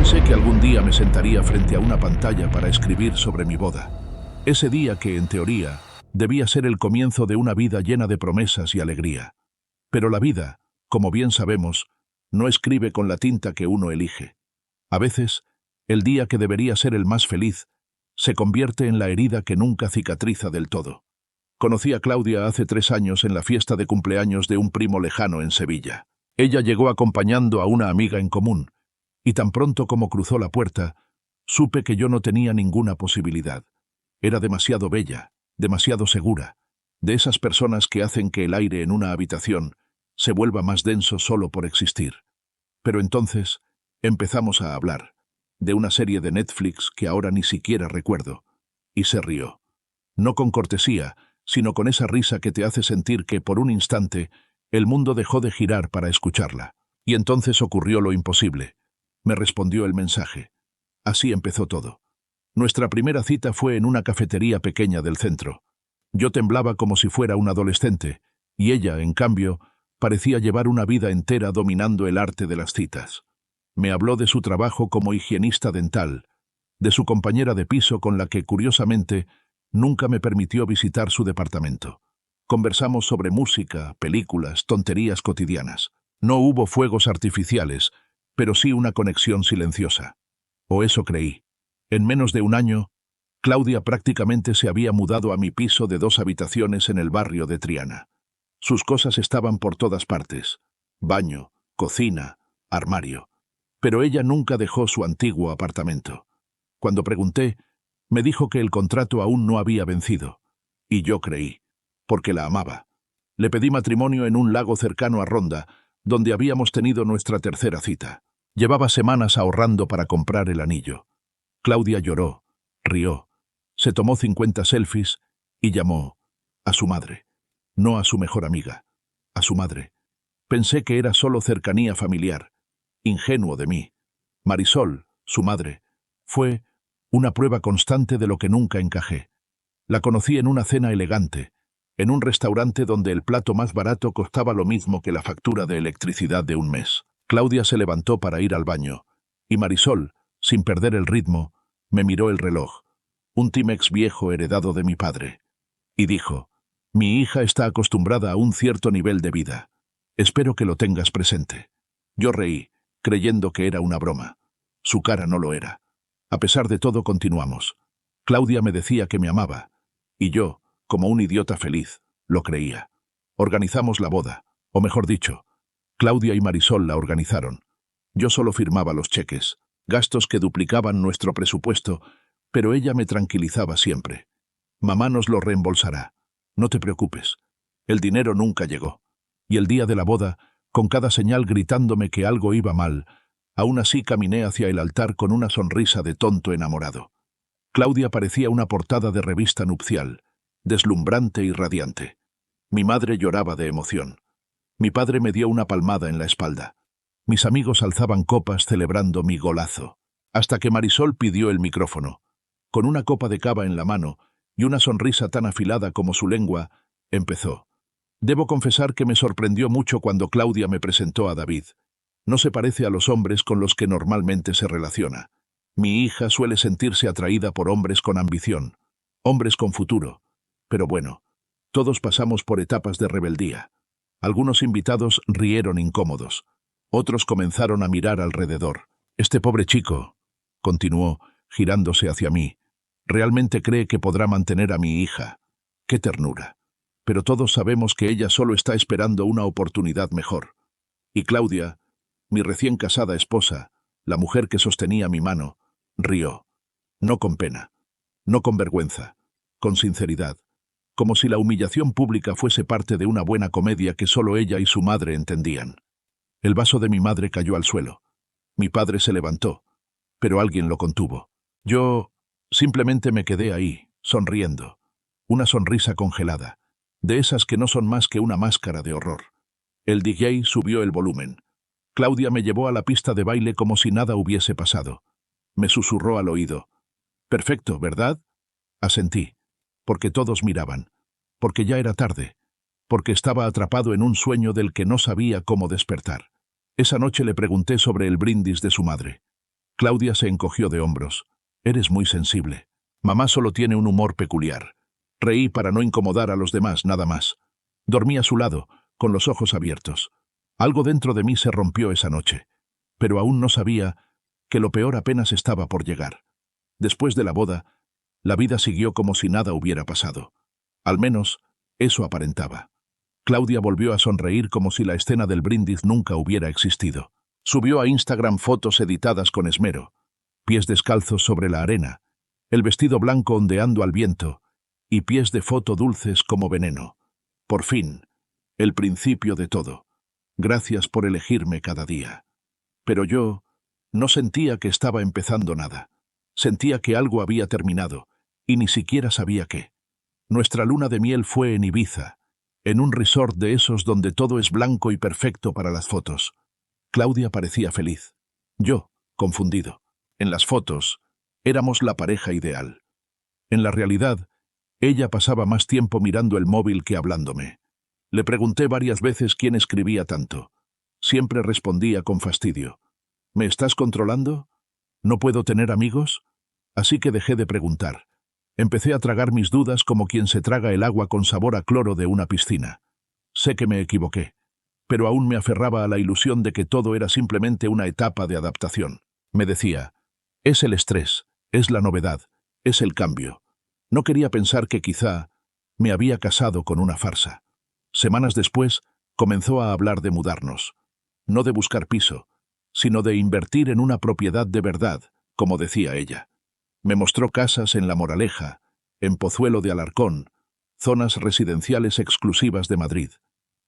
pensé que algún día me sentaría frente a una pantalla para escribir sobre mi boda. Ese día que, en teoría, debía ser el comienzo de una vida llena de promesas y alegría. Pero la vida, como bien sabemos, no escribe con la tinta que uno elige. A veces, el día que debería ser el más feliz, se convierte en la herida que nunca cicatriza del todo. Conocí a Claudia hace 3 años en la fiesta de cumpleaños de un primo lejano en Sevilla. Ella llegó acompañando a una amiga en común, y tan pronto como cruzó la puerta, supe que yo no tenía ninguna posibilidad. Era demasiado bella, demasiado segura, de esas personas que hacen que el aire en una habitación se vuelva más denso solo por existir. Pero entonces empezamos a hablar, de una serie de Netflix que ahora ni siquiera recuerdo, y se rió. No con cortesía, sino con esa risa que te hace sentir que, por un instante, el mundo dejó de girar para escucharla. Y entonces ocurrió lo imposible. Me respondió el mensaje. Así empezó todo. Nuestra primera cita fue en una cafetería pequeña del centro. Yo temblaba como si fuera un adolescente, y ella, en cambio, parecía llevar una vida entera dominando el arte de las citas. Me habló de su trabajo como higienista dental, de su compañera de piso con la que, curiosamente, nunca me permitió visitar su departamento. Conversamos sobre música, películas, tonterías cotidianas. No hubo fuegos artificiales, pero sí una conexión silenciosa. O eso creí. En menos de un año, Claudia prácticamente se había mudado a mi piso de 2 habitaciones en el barrio de Triana. Sus cosas estaban por todas partes: baño, cocina, armario. Pero ella nunca dejó su antiguo apartamento. Cuando pregunté, me dijo que el contrato aún no había vencido. Y yo creí, porque la amaba. Le pedí matrimonio en un lago cercano a Ronda, donde habíamos tenido nuestra tercera cita. Llevaba semanas ahorrando para comprar el anillo. Claudia lloró, rió, se tomó 50 selfies y llamó a su madre. No a su mejor amiga, a su madre. Pensé que era solo cercanía familiar. Ingenuo de mí. Marisol, su madre, fue una prueba constante de lo que nunca encajé. La conocí en una cena elegante, en un restaurante donde el plato más barato costaba lo mismo que la factura de electricidad de un mes. Claudia se levantó para ir al baño, y Marisol, sin perder el ritmo, me miró el reloj, un Timex viejo heredado de mi padre, y dijo: «Mi hija está acostumbrada a un cierto nivel de vida. Espero que lo tengas presente». Yo reí, creyendo que era una broma. Su cara no lo era. A pesar de todo, continuamos. Claudia me decía que me amaba, y yo, como un idiota feliz, lo creía. Organizamos la boda, o mejor dicho, Claudia y Marisol la organizaron. Yo solo firmaba los cheques, gastos que duplicaban nuestro presupuesto, pero ella me tranquilizaba siempre. «Mamá nos lo reembolsará. No te preocupes». El dinero nunca llegó. Y el día de la boda, con cada señal gritándome que algo iba mal, aún así caminé hacia el altar con una sonrisa de tonto enamorado. Claudia parecía una portada de revista nupcial, deslumbrante y radiante. Mi madre lloraba de emoción. Mi padre me dio una palmada en la espalda. Mis amigos alzaban copas celebrando mi golazo. Hasta que Marisol pidió el micrófono. Con una copa de cava en la mano y una sonrisa tan afilada como su lengua, empezó. Debo confesar que me sorprendió mucho cuando Claudia me presentó a David. No se parece a los hombres con los que normalmente se relaciona. Mi hija suele sentirse atraída por hombres con ambición, hombres con futuro. Pero bueno, todos pasamos por etapas de rebeldía. Algunos invitados rieron incómodos. Otros comenzaron a mirar alrededor. «Este pobre chico», continuó, girándose hacia mí, «realmente cree que podrá mantener a mi hija. ¡Qué ternura! Pero todos sabemos que ella solo está esperando una oportunidad mejor». Y Claudia, mi recién casada esposa, la mujer que sostenía mi mano, rió. No con pena, no con vergüenza, con sinceridad, como si la humillación pública fuese parte de una buena comedia que solo ella y su madre entendían. El vaso de mi madre cayó al suelo. Mi padre se levantó, pero alguien lo contuvo. Yo simplemente me quedé ahí, sonriendo. Una sonrisa congelada, de esas que no son más que una máscara de horror. El DJ subió el volumen. Claudia me llevó a la pista de baile como si nada hubiese pasado. Me susurró al oído. «Perfecto, ¿verdad?» Asentí, porque todos miraban, porque ya era tarde, porque estaba atrapado en un sueño del que no sabía cómo despertar. Esa noche le pregunté sobre el brindis de su madre. Claudia se encogió de hombros. Eres muy sensible. Mamá solo tiene un humor peculiar. Reí para no incomodar a los demás, nada más. Dormí a su lado, con los ojos abiertos. Algo dentro de mí se rompió esa noche, pero aún no sabía que lo peor apenas estaba por llegar. Después de la boda, la vida siguió como si nada hubiera pasado. Al menos, eso aparentaba. Claudia volvió a sonreír como si la escena del brindis nunca hubiera existido. Subió a Instagram fotos editadas con esmero, pies descalzos sobre la arena, el vestido blanco ondeando al viento, y pies de foto dulces como veneno. Por fin, el principio de todo. Gracias por elegirme cada día. Pero yo no sentía que estaba empezando nada. Sentía que algo había terminado, y ni siquiera sabía qué. Nuestra luna de miel fue en Ibiza, en un resort de esos donde todo es blanco y perfecto para las fotos. Claudia parecía feliz. Yo, confundido. En las fotos, éramos la pareja ideal. En la realidad, ella pasaba más tiempo mirando el móvil que hablándome. Le pregunté varias veces quién escribía tanto. Siempre respondía con fastidio. ¿Me estás controlando? ¿No puedo tener amigos? Así que dejé de preguntar. Empecé a tragar mis dudas como quien se traga el agua con sabor a cloro de una piscina. Sé que me equivoqué, pero aún me aferraba a la ilusión de que todo era simplemente una etapa de adaptación. Me decía, es el estrés, es la novedad, es el cambio. No quería pensar que quizá me había casado con una farsa. Semanas después, comenzó a hablar de mudarnos. No de buscar piso, sino de invertir en una propiedad de verdad, como decía ella. Me mostró casas en La Moraleja, en Pozuelo de Alarcón, zonas residenciales exclusivas de Madrid,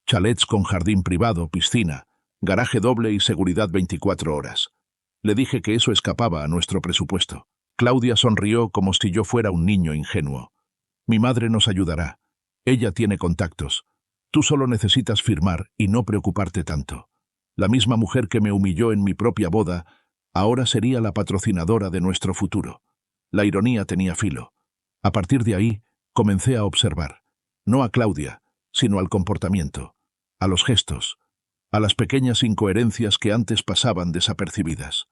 chalets con jardín privado, piscina, garaje doble y seguridad 24 horas. Le dije que eso escapaba a nuestro presupuesto. Claudia sonrió como si yo fuera un niño ingenuo. Mi madre nos ayudará. Ella tiene contactos. Tú solo necesitas firmar y no preocuparte tanto. La misma mujer que me humilló en mi propia boda, ahora sería la patrocinadora de nuestro futuro. La ironía tenía filo. A partir de ahí, comencé a observar. No a Claudia, sino al comportamiento, a los gestos, a las pequeñas incoherencias que antes pasaban desapercibidas.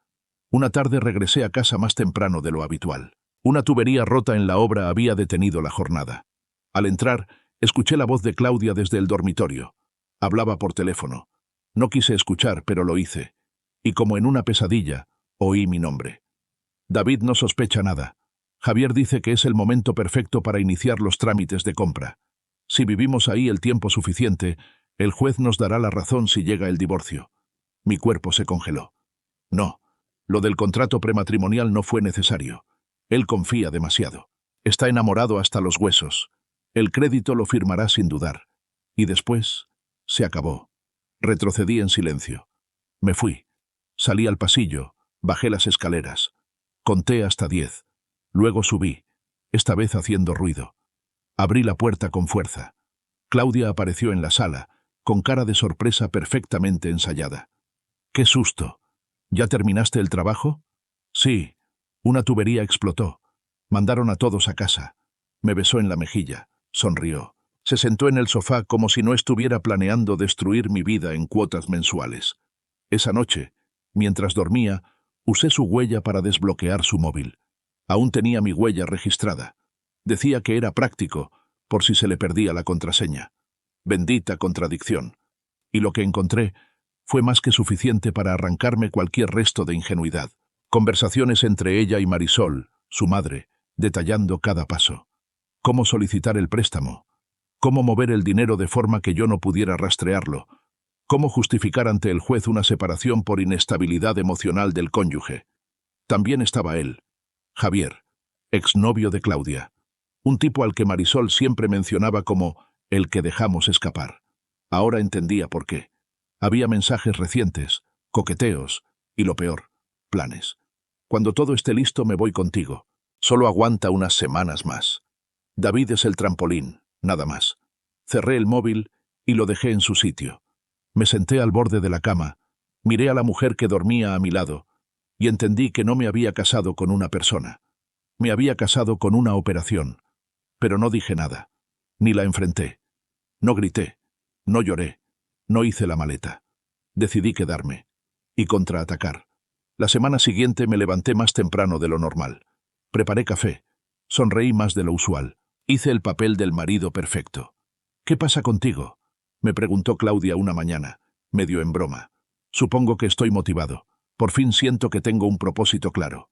Una tarde regresé a casa más temprano de lo habitual. Una tubería rota en la obra había detenido la jornada. Al entrar, escuché la voz de Claudia desde el dormitorio. Hablaba por teléfono. No quise escuchar, pero lo hice. Y como en una pesadilla, oí mi nombre. David no sospecha nada. Javier dice que es el momento perfecto para iniciar los trámites de compra. Si vivimos ahí el tiempo suficiente, el juez nos dará la razón si llega el divorcio. Mi cuerpo se congeló. No, lo del contrato prematrimonial no fue necesario. Él confía demasiado. Está enamorado hasta los huesos. El crédito lo firmará sin dudar. Y después, se acabó. Retrocedí en silencio. Me fui. Salí al pasillo, bajé las escaleras. Conté hasta 10. Luego subí, esta vez haciendo ruido. Abrí la puerta con fuerza. Claudia apareció en la sala, con cara de sorpresa perfectamente ensayada. ¡Qué susto! ¿Ya terminaste el trabajo? Sí. Una tubería explotó. Mandaron a todos a casa. Me besó en la mejilla. Sonrió. Se sentó en el sofá como si no estuviera planeando destruir mi vida en cuotas mensuales. Esa noche, mientras dormía, usé su huella para desbloquear su móvil. Aún tenía mi huella registrada. Decía que era práctico, por si se le perdía la contraseña. Bendita contradicción. Y lo que encontré fue más que suficiente para arrancarme cualquier resto de ingenuidad. Conversaciones entre ella y Marisol, su madre, detallando cada paso. Cómo solicitar el préstamo. Cómo mover el dinero de forma que yo no pudiera rastrearlo. Cómo justificar ante el juez una separación por inestabilidad emocional del cónyuge. También estaba él, Javier, exnovio de Claudia. Un tipo al que Marisol siempre mencionaba como el que dejamos escapar. Ahora entendía por qué. Había mensajes recientes, coqueteos y, lo peor, planes. Cuando todo esté listo me voy contigo. Solo aguanta unas semanas más. David es el trampolín, nada más. Cerré el móvil y lo dejé en su sitio. Me senté al borde de la cama, miré a la mujer que dormía a mi lado y entendí que no me había casado con una persona. Me había casado con una operación. Pero no dije nada. Ni la enfrenté. No grité. No lloré. No hice la maleta. Decidí quedarme. Y contraatacar. La semana siguiente me levanté más temprano de lo normal. Preparé café. Sonreí más de lo usual. Hice el papel del marido perfecto. ¿Qué pasa contigo?, me preguntó Claudia una mañana, medio en broma. Supongo que estoy motivado. Por fin siento que tengo un propósito claro.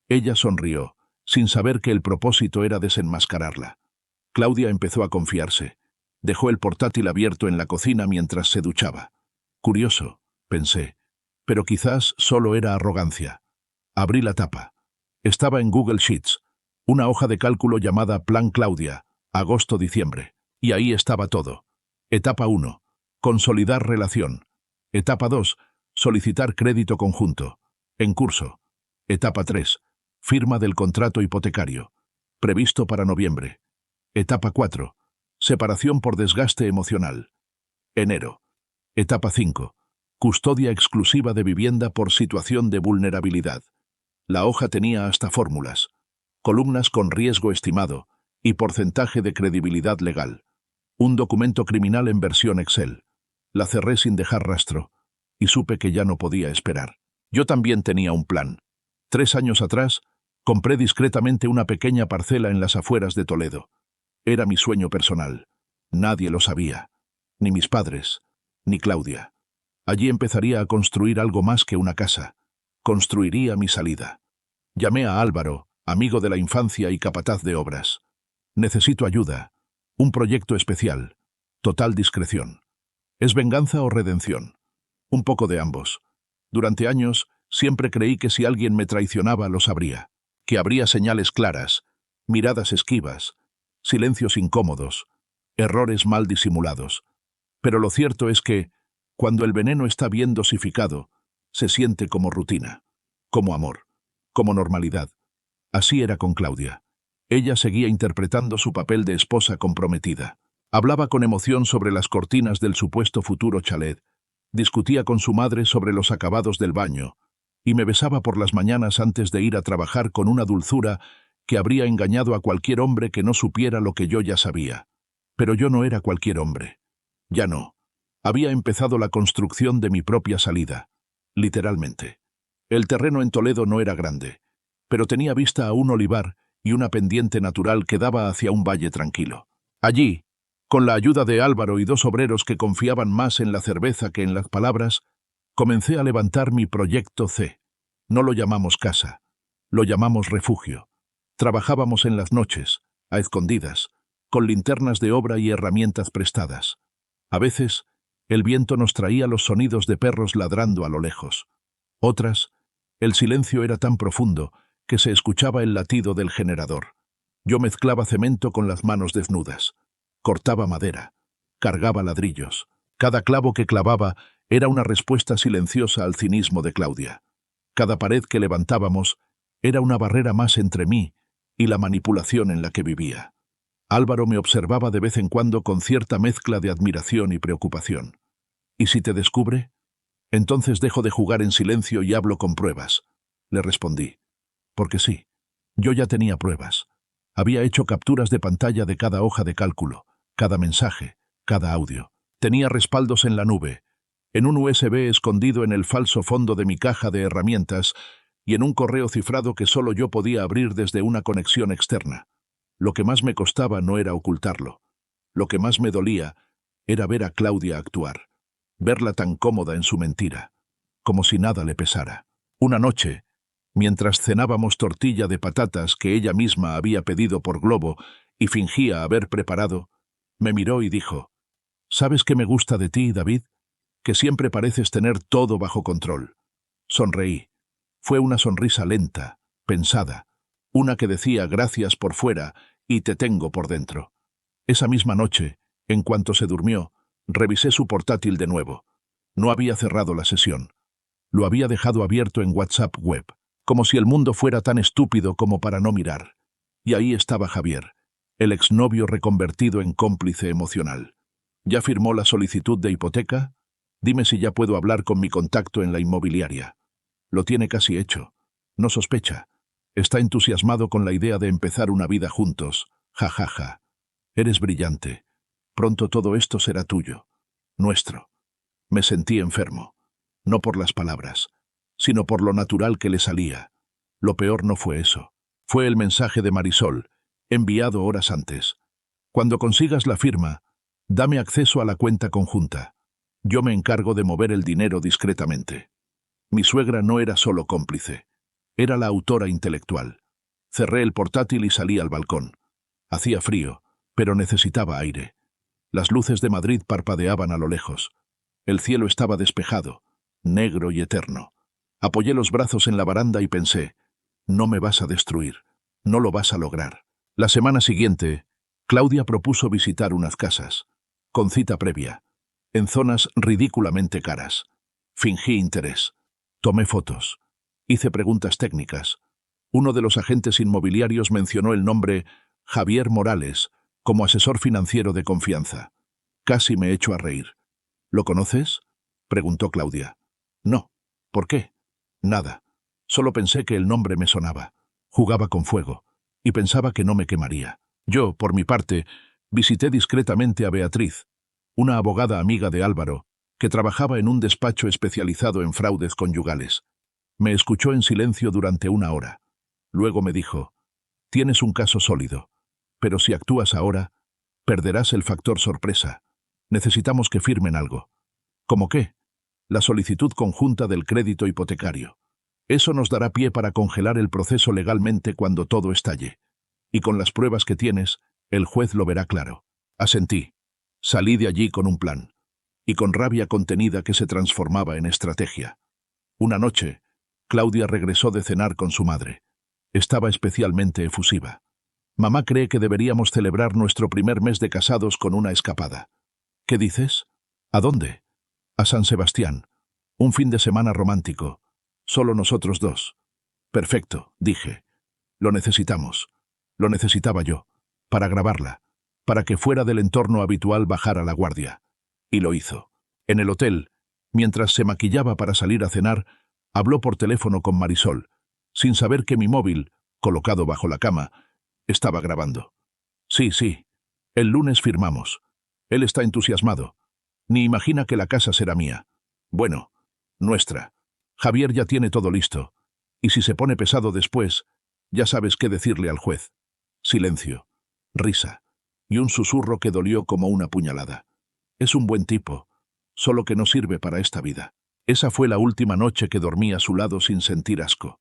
Ella sonrió, sin saber que el propósito era desenmascararla. Claudia empezó a confiarse. Dejó el portátil abierto en la cocina mientras se duchaba. Curioso, pensé, pero quizás solo era arrogancia. Abrí la tapa. Estaba en Google Sheets, una hoja de cálculo llamada Plan Claudia, agosto-diciembre. Y ahí estaba todo. Etapa 1. Consolidar relación. Etapa 2. Solicitar crédito conjunto. En curso. Etapa 3. Firma del contrato hipotecario. Previsto para noviembre. Etapa 4. Separación por desgaste emocional. Enero. Etapa 5. Custodia exclusiva de vivienda por situación de vulnerabilidad. La hoja tenía hasta fórmulas, columnas con riesgo estimado y porcentaje de credibilidad legal. Un documento criminal en versión Excel. La cerré sin dejar rastro y supe que ya no podía esperar. Yo también tenía un plan. 3 años atrás, compré discretamente una pequeña parcela en las afueras de Toledo. Era mi sueño personal. Nadie lo sabía. Ni mis padres, ni Claudia. Allí empezaría a construir algo más que una casa. Construiría mi salida. Llamé a Álvaro, amigo de la infancia y capataz de obras. Necesito ayuda. Un proyecto especial. Total discreción. ¿Es venganza o redención? Un poco de ambos. Durante años, siempre creí que si alguien me traicionaba lo sabría. Que habría señales claras, miradas esquivas, silencios incómodos, errores mal disimulados. Pero lo cierto es que, cuando el veneno está bien dosificado, se siente como rutina, como amor, como normalidad. Así era con Claudia. Ella seguía interpretando su papel de esposa comprometida. Hablaba con emoción sobre las cortinas del supuesto futuro chalet, discutía con su madre sobre los acabados del baño, y me besaba por las mañanas antes de ir a trabajar con una dulzura que habría engañado a cualquier hombre que no supiera lo que yo ya sabía. Pero yo no era cualquier hombre. Ya no. Había empezado la construcción de mi propia salida, literalmente. El terreno en Toledo no era grande, pero tenía vista a un olivar y una pendiente natural que daba hacia un valle tranquilo. Allí, con la ayuda de Álvaro y 2 obreros que confiaban más en la cerveza que en las palabras, comencé a levantar mi proyecto C. No lo llamamos casa, lo llamamos refugio. Trabajábamos en las noches, a escondidas, con linternas de obra y herramientas prestadas. A veces, el viento nos traía los sonidos de perros ladrando a lo lejos. Otras, el silencio era tan profundo que se escuchaba el latido del generador. Yo mezclaba cemento con las manos desnudas. Cortaba madera, cargaba ladrillos. Cada clavo que clavaba era una respuesta silenciosa al cinismo de Claudia. Cada pared que levantábamos era una barrera más entre mí y la manipulación en la que vivía. Álvaro me observaba de vez en cuando con cierta mezcla de admiración y preocupación. ¿Y si te descubre? Entonces dejo de jugar en silencio y hablo con pruebas, le respondí. Porque sí, yo ya tenía pruebas. Había hecho capturas de pantalla de cada hoja de cálculo, cada mensaje, cada audio. Tenía respaldos en la nube, en un USB escondido en el falso fondo de mi caja de herramientas y en un correo cifrado que solo yo podía abrir desde una conexión externa. Lo que más me costaba no era ocultarlo. Lo que más me dolía era ver a Claudia actuar, verla tan cómoda en su mentira, como si nada le pesara. Una noche, mientras cenábamos tortilla de patatas que ella misma había pedido por Globo y fingía haber preparado, me miró y dijo: «¿Sabes qué me gusta de ti, David? Que siempre pareces tener todo bajo control». Sonreí. Fue una sonrisa lenta, pensada, una que decía gracias por fuera y te tengo por dentro. Esa misma noche, en cuanto se durmió, revisé su portátil de nuevo. No había cerrado la sesión. Lo había dejado abierto en WhatsApp web, como si el mundo fuera tan estúpido como para no mirar. Y ahí estaba Javier, el exnovio reconvertido en cómplice emocional. ¿Ya firmó la solicitud de hipoteca? Dime si ya puedo hablar con mi contacto en la inmobiliaria. Lo tiene casi hecho. No sospecha. Está entusiasmado con la idea de empezar una vida juntos. Ja, ja, ja. Eres brillante. Pronto todo esto será tuyo. Nuestro. Me sentí enfermo. No por las palabras, sino por lo natural que le salía. Lo peor no fue eso. Fue el mensaje de Marisol, enviado horas antes. Cuando consigas la firma, dame acceso a la cuenta conjunta. Yo me encargo de mover el dinero discretamente. Mi suegra no era solo cómplice, era la autora intelectual. Cerré el portátil y salí al balcón. Hacía frío, pero necesitaba aire. Las luces de Madrid parpadeaban a lo lejos. El cielo estaba despejado, negro y eterno. Apoyé los brazos en la baranda y pensé, no me vas a destruir, no lo vas a lograr. La semana siguiente, Claudia propuso visitar unas casas, con cita previa, en zonas ridículamente caras. Fingí interés. Tomé fotos. Hice preguntas técnicas. Uno de los agentes inmobiliarios mencionó el nombre Javier Morales como asesor financiero de confianza. Casi me echo a reír. ¿Lo conoces?, preguntó Claudia. No. ¿Por qué? Nada. Solo pensé que el nombre me sonaba. Jugaba con fuego, y pensaba que no me quemaría. Yo, por mi parte, visité discretamente a Beatriz, una abogada amiga de Álvaro, que trabajaba en un despacho especializado en fraudes conyugales. Me escuchó en silencio durante 1 hora. Luego me dijo, tienes un caso sólido, pero si actúas ahora, perderás el factor sorpresa. Necesitamos que firmen algo. ¿Cómo qué? La solicitud conjunta del crédito hipotecario. Eso nos dará pie para congelar el proceso legalmente cuando todo estalle. Y con las pruebas que tienes, el juez lo verá claro. Asentí. Salí de allí con un plan, y con rabia contenida que se transformaba en estrategia. Una noche, Claudia regresó de cenar con su madre. Estaba especialmente efusiva. Mamá cree que deberíamos celebrar nuestro primer mes de casados con una escapada. ¿Qué dices? ¿A dónde? A San Sebastián. Un fin de semana romántico. Solo nosotros dos. Perfecto, dije. Lo necesitamos. Lo necesitaba yo. Para grabarla. Para que fuera del entorno habitual bajara la guardia. Y lo hizo. En el hotel, mientras se maquillaba para salir a cenar, habló por teléfono con Marisol, sin saber que mi móvil, colocado bajo la cama, estaba grabando. Sí. El lunes firmamos. Él está entusiasmado. Ni imagina que la casa será mía. Bueno, nuestra. Javier ya tiene todo listo. Y si se pone pesado después, ya sabes qué decirle al juez. Silencio. Risa. Y un susurro que dolió como una puñalada. Es un buen tipo, solo que no sirve para esta vida. Esa fue la última noche que dormí a su lado sin sentir asco.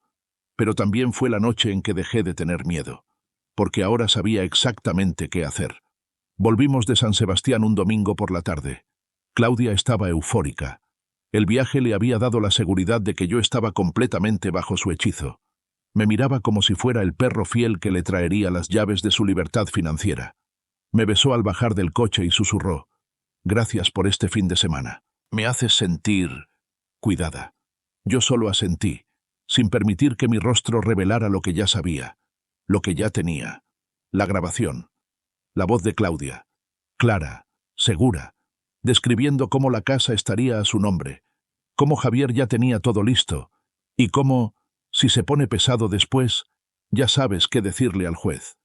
Pero también fue la noche en que dejé de tener miedo, porque ahora sabía exactamente qué hacer. Volvimos de San Sebastián un domingo por la tarde. Claudia estaba eufórica. El viaje le había dado la seguridad de que yo estaba completamente bajo su hechizo. Me miraba como si fuera el perro fiel que le traería las llaves de su libertad financiera. Me besó al bajar del coche y susurró, «Gracias por este fin de semana. Me haces sentir cuidada». Yo solo asentí, sin permitir que mi rostro revelara lo que ya sabía, lo que ya tenía. La grabación. La voz de Claudia. Clara, segura, describiendo cómo la casa estaría a su nombre, cómo Javier ya tenía todo listo, y cómo, si se pone pesado después, ya sabes qué decirle al juez.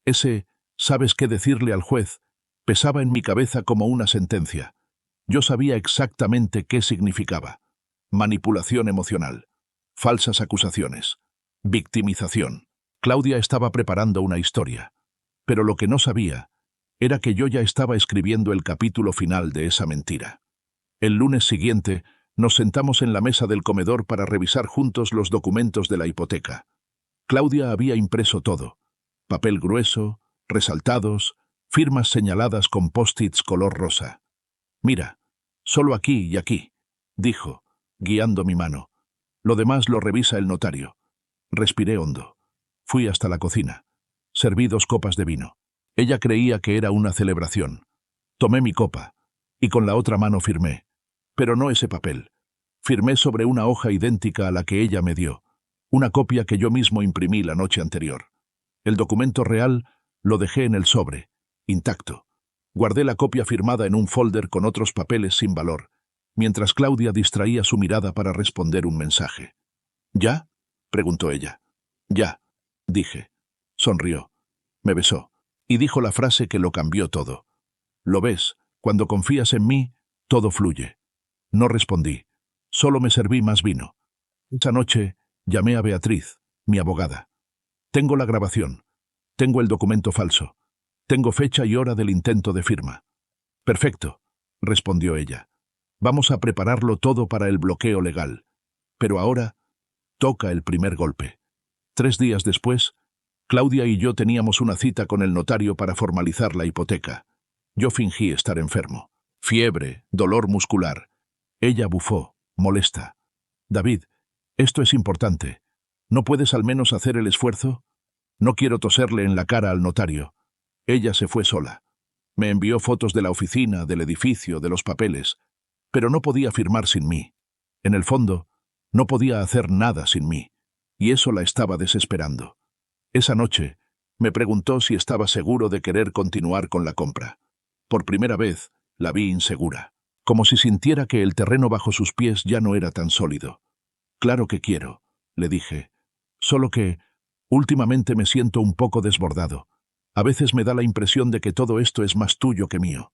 Ese «sabes qué decirle al juez» pesaba en mi cabeza como una sentencia. Yo sabía exactamente qué significaba. Manipulación emocional. Falsas acusaciones. Victimización. Claudia estaba preparando una historia. Pero lo que no sabía era que yo ya estaba escribiendo el capítulo final de esa mentira. El lunes siguiente nos sentamos en la mesa del comedor para revisar juntos los documentos de la hipoteca. Claudia había impreso todo. Papel grueso, resaltados, firmas señaladas con post-its color rosa. «Mira, solo aquí y aquí», dijo, guiando mi mano. «Lo demás lo revisa el notario». Respiré hondo. Fui hasta la cocina. Serví 2 copas de vino. Ella creía que era una celebración. Tomé mi copa, y con la otra mano firmé. Pero no ese papel. Firmé sobre una hoja idéntica a la que ella me dio, una copia que yo mismo imprimí la noche anterior. El documento real lo dejé en el sobre, intacto. Guardé la copia firmada en un folder con otros papeles sin valor, mientras Claudia distraía su mirada para responder un mensaje. «¿Ya?», preguntó ella. «Ya», dije. Sonrió. Me besó. Y dijo la frase que lo cambió todo. «Lo ves, cuando confías en mí, todo fluye». No respondí. Solo me serví más vino. Esa noche llamé a Beatriz, mi abogada. Tengo la grabación. Tengo el documento falso. Tengo fecha y hora del intento de firma. Perfecto, respondió ella. Vamos a prepararlo todo para el bloqueo legal. Pero ahora toca el primer golpe. 3 días después, Claudia y yo teníamos una cita con el notario para formalizar la hipoteca. Yo fingí estar enfermo. Fiebre, dolor muscular. Ella bufó, molesta. David, esto es importante. ¿No puedes al menos hacer el esfuerzo? No quiero toserle en la cara al notario. Ella se fue sola. Me envió fotos de la oficina, del edificio, de los papeles, pero no podía firmar sin mí. En el fondo, no podía hacer nada sin mí, y eso la estaba desesperando. Esa noche, me preguntó si estaba seguro de querer continuar con la compra. Por primera vez, la vi insegura, como si sintiera que el terreno bajo sus pies ya no era tan sólido. Claro que quiero, le dije, solo que, últimamente me siento un poco desbordado. A veces me da la impresión de que todo esto es más tuyo que mío.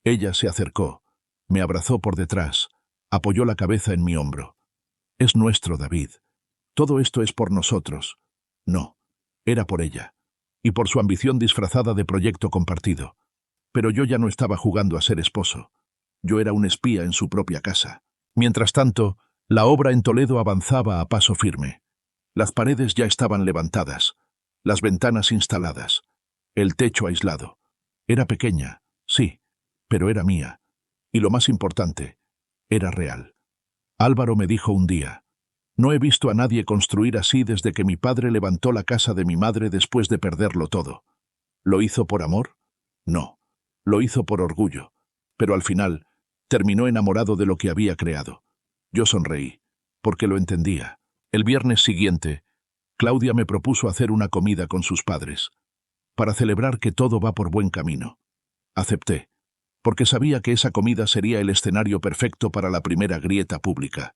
Ella se acercó, me abrazó por detrás, apoyó la cabeza en mi hombro. Es nuestro, David. Todo esto es por nosotros. No, era por ella. Y por su ambición disfrazada de proyecto compartido. Pero yo ya no estaba jugando a ser esposo. Yo era un espía en su propia casa. Mientras tanto, la obra en Toledo avanzaba a paso firme. Las paredes ya estaban levantadas, las ventanas instaladas, el techo aislado. Era pequeña, sí, pero era mía. Y lo más importante, era real. Álvaro me dijo un día, no he visto a nadie construir así desde que mi padre levantó la casa de mi madre después de perderlo todo. ¿Lo hizo por amor? No, lo hizo por orgullo. Pero al final, terminó enamorado de lo que había creado. Yo sonreí, porque lo entendía. El viernes siguiente, Claudia me propuso hacer una comida con sus padres, para celebrar que todo va por buen camino. Acepté, porque sabía que esa comida sería el escenario perfecto para la primera grieta pública.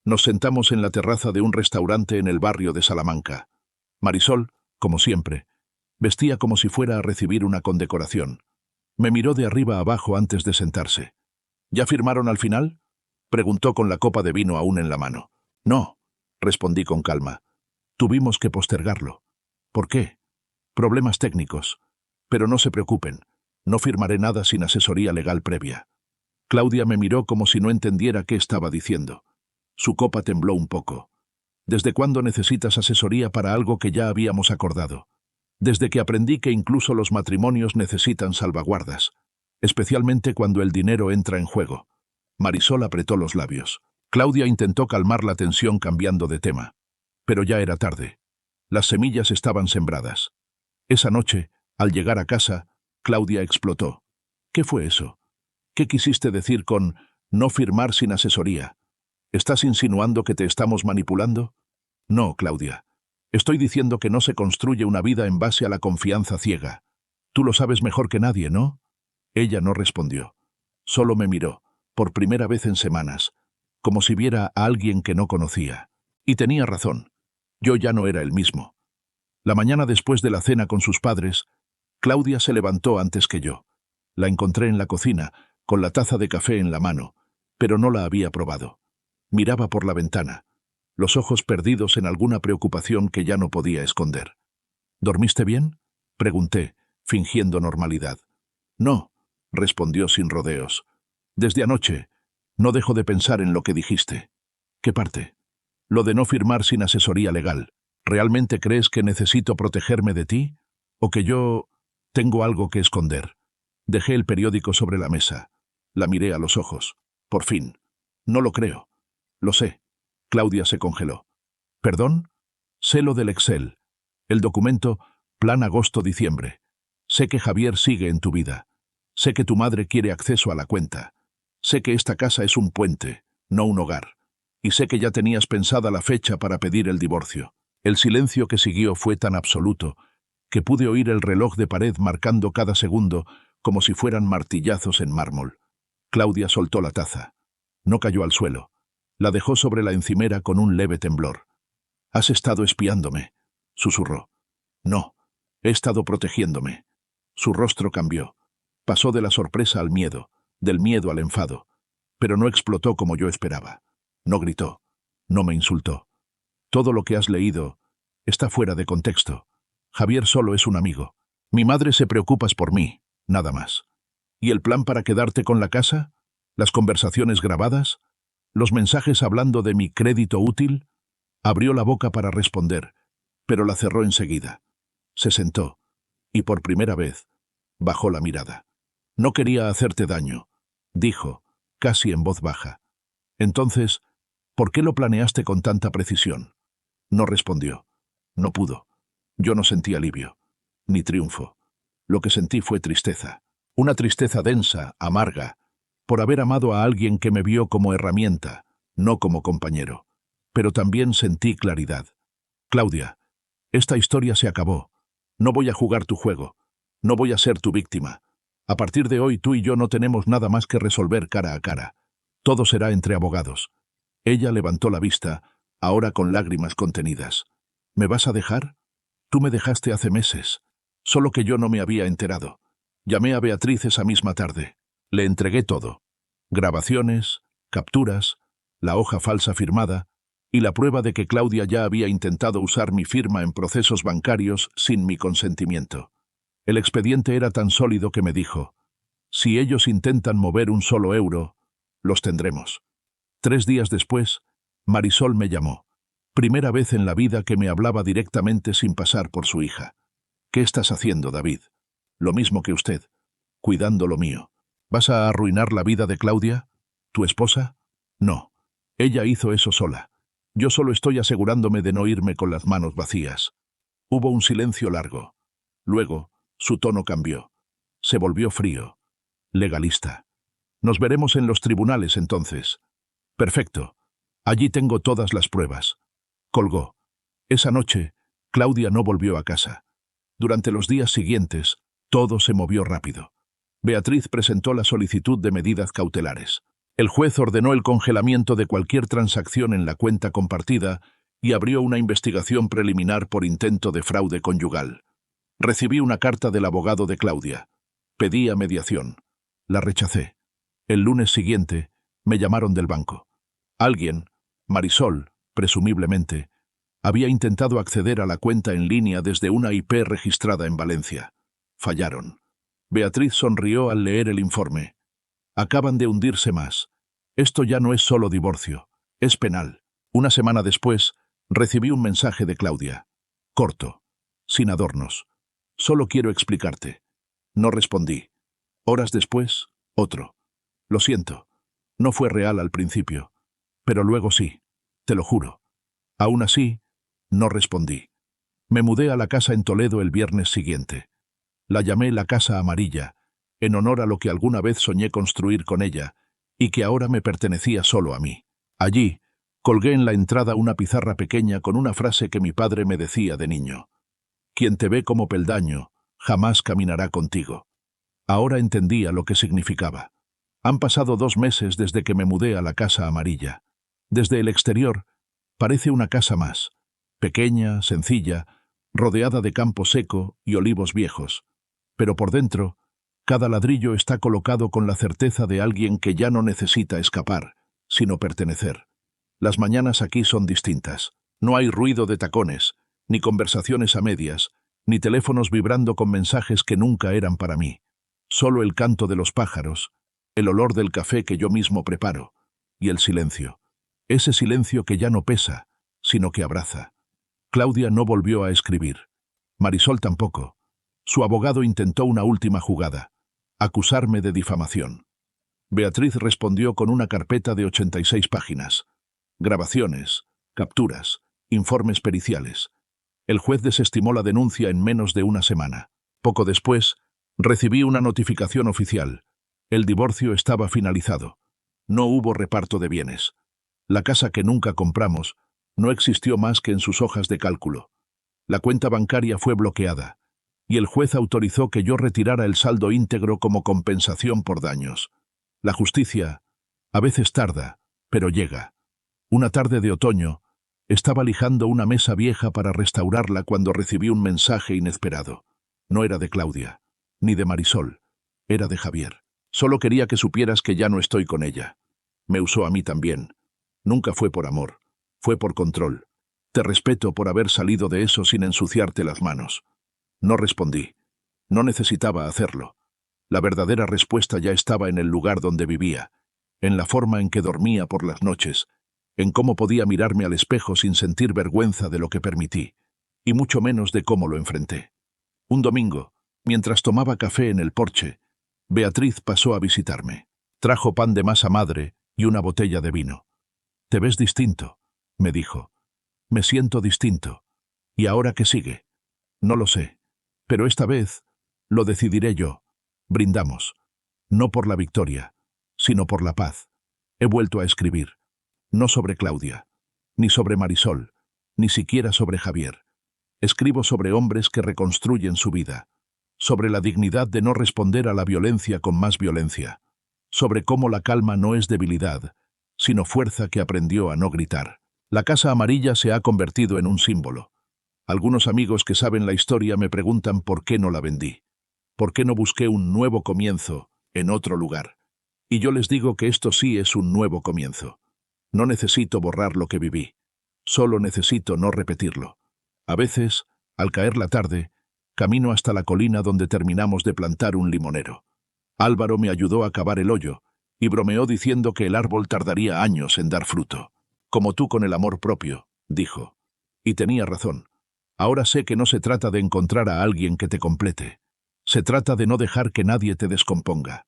Nos sentamos en la terraza de un restaurante en el barrio de Salamanca. Marisol, como siempre, vestía como si fuera a recibir una condecoración. Me miró de arriba a abajo antes de sentarse. ¿Ya firmaron al final?, preguntó con la copa de vino aún en la mano. No, respondí con calma. Tuvimos que postergarlo. ¿Por qué? Problemas técnicos. Pero no se preocupen, no firmaré nada sin asesoría legal previa. Claudia me miró como si no entendiera qué estaba diciendo. Su copa tembló un poco. ¿Desde cuándo necesitas asesoría para algo que ya habíamos acordado? Desde que aprendí que incluso los matrimonios necesitan salvaguardas, especialmente cuando el dinero entra en juego. Marisol apretó los labios. Claudia intentó calmar la tensión cambiando de tema. Pero ya era tarde. Las semillas estaban sembradas. Esa noche, al llegar a casa, Claudia explotó. ¿Qué fue eso? ¿Qué quisiste decir con no firmar sin asesoría? ¿Estás insinuando que te estamos manipulando? No, Claudia. Estoy diciendo que no se construye una vida en base a la confianza ciega. Tú lo sabes mejor que nadie, ¿no? Ella no respondió. Solo me miró, por primera vez en semanas, como si viera a alguien que no conocía. Y tenía razón. Yo ya no era el mismo. La mañana después de la cena con sus padres, Claudia se levantó antes que yo. La encontré en la cocina, con la taza de café en la mano, pero no la había probado. Miraba por la ventana, los ojos perdidos en alguna preocupación que ya no podía esconder. ¿Dormiste bien?, pregunté, fingiendo normalidad. No, respondió sin rodeos. Desde anoche, no dejo de pensar en lo que dijiste. ¿Qué parte? Lo de no firmar sin asesoría legal. ¿Realmente crees que necesito protegerme de ti? ¿O que yo tengo algo que esconder? Dejé el periódico sobre la mesa. La miré a los ojos. Por fin. No lo creo. Lo sé. Claudia se congeló. ¿Perdón? Sé lo del Excel. El documento, plan agosto-diciembre. Sé que Javier sigue en tu vida. Sé que tu madre quiere acceso a la cuenta. Sé que esta casa es un puente, no un hogar. Y sé que ya tenías pensada la fecha para pedir el divorcio. El silencio que siguió fue tan absoluto que pude oír el reloj de pared marcando cada segundo como si fueran martillazos en mármol. Claudia soltó la taza. No cayó al suelo. La dejó sobre la encimera con un leve temblor. «Has estado espiándome», susurró. «No, he estado protegiéndome». Su rostro cambió. Pasó de la sorpresa al miedo, del miedo al enfado. Pero no explotó como yo esperaba. No gritó. No me insultó. Todo lo que has leído está fuera de contexto. Javier solo es un amigo. Mi madre se preocupa por mí, nada más. ¿Y el plan para quedarte con la casa? ¿Las conversaciones grabadas? ¿Los mensajes hablando de mi crédito útil? Abrió la boca para responder, pero la cerró enseguida. Se sentó, y por primera vez, bajó la mirada. No quería hacerte daño, dijo, casi en voz baja. Entonces, ¿por qué lo planeaste con tanta precisión? No respondió. No pudo. Yo no sentí alivio, ni triunfo. Lo que sentí fue tristeza. Una tristeza densa, amarga, por haber amado a alguien que me vio como herramienta, no como compañero. Pero también sentí claridad. Claudia, esta historia se acabó. No voy a jugar tu juego. No voy a ser tu víctima. A partir de hoy tú y yo no tenemos nada más que resolver cara a cara. Todo será entre abogados. Ella levantó la vista, ahora con lágrimas contenidas. ¿Me vas a dejar? Tú me dejaste hace meses. Solo que yo no me había enterado. Llamé a Beatriz esa misma tarde. Le entregué todo. Grabaciones, capturas, la hoja falsa firmada y la prueba de que Claudia ya había intentado usar mi firma en procesos bancarios sin mi consentimiento. El expediente era tan sólido que me dijo, si ellos intentan mover un solo euro, los tendremos. 3 días después, Marisol me llamó. Primera vez en la vida que me hablaba directamente sin pasar por su hija. ¿Qué estás haciendo, David? Lo mismo que usted, cuidando lo mío. ¿Vas a arruinar la vida de Claudia? ¿Tu esposa? No. Ella hizo eso sola. Yo solo estoy asegurándome de no irme con las manos vacías. Hubo un silencio largo. Luego, su tono cambió. Se volvió frío. Legalista. Nos veremos en los tribunales entonces. Perfecto. Allí tengo todas las pruebas. Colgó. Esa noche, Claudia no volvió a casa. Durante los días siguientes, todo se movió rápido. Beatriz presentó la solicitud de medidas cautelares. El juez ordenó el congelamiento de cualquier transacción en la cuenta compartida y abrió una investigación preliminar por intento de fraude conyugal. Recibí una carta del abogado de Claudia. Pedía mediación. La rechacé. El lunes siguiente, me llamaron del banco. Alguien, Marisol, presumiblemente, había intentado acceder a la cuenta en línea desde una IP registrada en Valencia. Fallaron. Beatriz sonrió al leer el informe. Acaban de hundirse más. Esto ya no es solo divorcio, es penal. Una semana después, recibí un mensaje de Claudia. Corto, sin adornos. Solo quiero explicarte. No respondí. Horas después, otro. Lo siento. No fue real al principio. Pero luego sí, te lo juro. Aún así, no respondí. Me mudé a la casa en Toledo el viernes siguiente. La llamé la Casa Amarilla, en honor a lo que alguna vez soñé construir con ella, y que ahora me pertenecía solo a mí. Allí, colgué en la entrada una pizarra pequeña con una frase que mi padre me decía de niño. Quien te ve como peldaño, jamás caminará contigo. Ahora entendía lo que significaba. Han pasado 2 meses desde que me mudé a la Casa Amarilla. Desde el exterior, parece una casa más, pequeña, sencilla, rodeada de campo seco y olivos viejos. Pero por dentro, cada ladrillo está colocado con la certeza de alguien que ya no necesita escapar, sino pertenecer. Las mañanas aquí son distintas. No hay ruido de tacones, ni conversaciones a medias, ni teléfonos vibrando con mensajes que nunca eran para mí. Solo el canto de los pájaros, el olor del café que yo mismo preparo, y el silencio. Ese silencio que ya no pesa, sino que abraza. Claudia no volvió a escribir. Marisol tampoco. Su abogado intentó una última jugada. Acusarme de difamación. Beatriz respondió con una carpeta de 86 páginas. Grabaciones, capturas, informes periciales. El juez desestimó la denuncia en menos de una semana. Poco después, recibí una notificación oficial. El divorcio estaba finalizado. No hubo reparto de bienes. La casa que nunca compramos no existió más que en sus hojas de cálculo. La cuenta bancaria fue bloqueada, y el juez autorizó que yo retirara el saldo íntegro como compensación por daños. La justicia, a veces tarda, pero llega. Una tarde de otoño, estaba lijando una mesa vieja para restaurarla cuando recibí un mensaje inesperado. No era de Claudia, ni de Marisol, era de Javier. Solo quería que supieras que ya no estoy con ella. Me usó a mí también. Nunca fue por amor, fue por control. Te respeto por haber salido de eso sin ensuciarte las manos. No respondí. No necesitaba hacerlo. La verdadera respuesta ya estaba en el lugar donde vivía, en la forma en que dormía por las noches, en cómo podía mirarme al espejo sin sentir vergüenza de lo que permití, y mucho menos de cómo lo enfrenté. Un domingo, mientras tomaba café en el porche, Beatriz pasó a visitarme. Trajo pan de masa madre y una botella de vino. «Te ves distinto», me dijo. «Me siento distinto. ¿Y ahora qué sigue?» «No lo sé. Pero esta vez lo decidiré yo. Brindamos. No por la victoria, sino por la paz. He vuelto a escribir. No sobre Claudia, ni sobre Marisol, ni siquiera sobre Javier. Escribo sobre hombres que reconstruyen su vida, sobre la dignidad de no responder a la violencia con más violencia, sobre cómo la calma no es debilidad, sino fuerza que aprendió a no gritar. La Casa Amarilla se ha convertido en un símbolo. Algunos amigos que saben la historia me preguntan por qué no la vendí, por qué no busqué un nuevo comienzo en otro lugar. Y yo les digo que esto sí es un nuevo comienzo. No necesito borrar lo que viví, solo necesito no repetirlo. A veces, al caer la tarde, camino hasta la colina donde terminamos de plantar un limonero. Álvaro me ayudó a cavar el hoyo y bromeó diciendo que el árbol tardaría años en dar fruto. Como tú con el amor propio, dijo. Y tenía razón. Ahora sé que no se trata de encontrar a alguien que te complete. Se trata de no dejar que nadie te descomponga.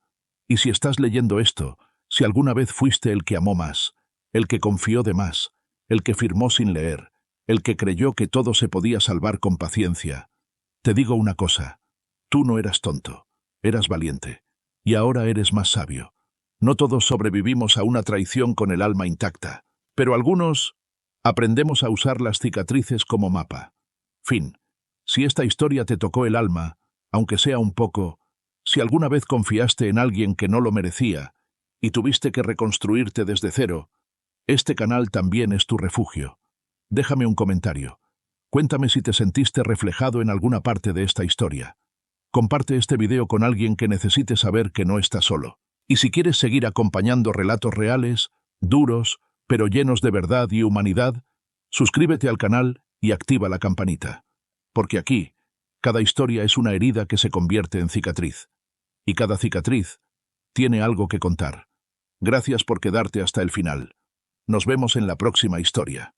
Y si estás leyendo esto, si alguna vez fuiste el que amó más, el que confió de más, el que firmó sin leer, el que creyó que todo se podía salvar con paciencia, te digo una cosa, tú no eras tonto, eras valiente, y ahora eres más sabio. No todos sobrevivimos a una traición con el alma intacta, pero algunos aprendemos a usar las cicatrices como mapa. Fin. Si esta historia te tocó el alma, aunque sea un poco, si alguna vez confiaste en alguien que no lo merecía y tuviste que reconstruirte desde cero, este canal también es tu refugio. Déjame un comentario. Cuéntame si te sentiste reflejado en alguna parte de esta historia. Comparte este video con alguien que necesite saber que no está solo. Y si quieres seguir acompañando relatos reales, duros, pero llenos de verdad y humanidad, suscríbete al canal y activa la campanita. Porque aquí, cada historia es una herida que se convierte en cicatriz. Y cada cicatriz tiene algo que contar. Gracias por quedarte hasta el final. Nos vemos en la próxima historia.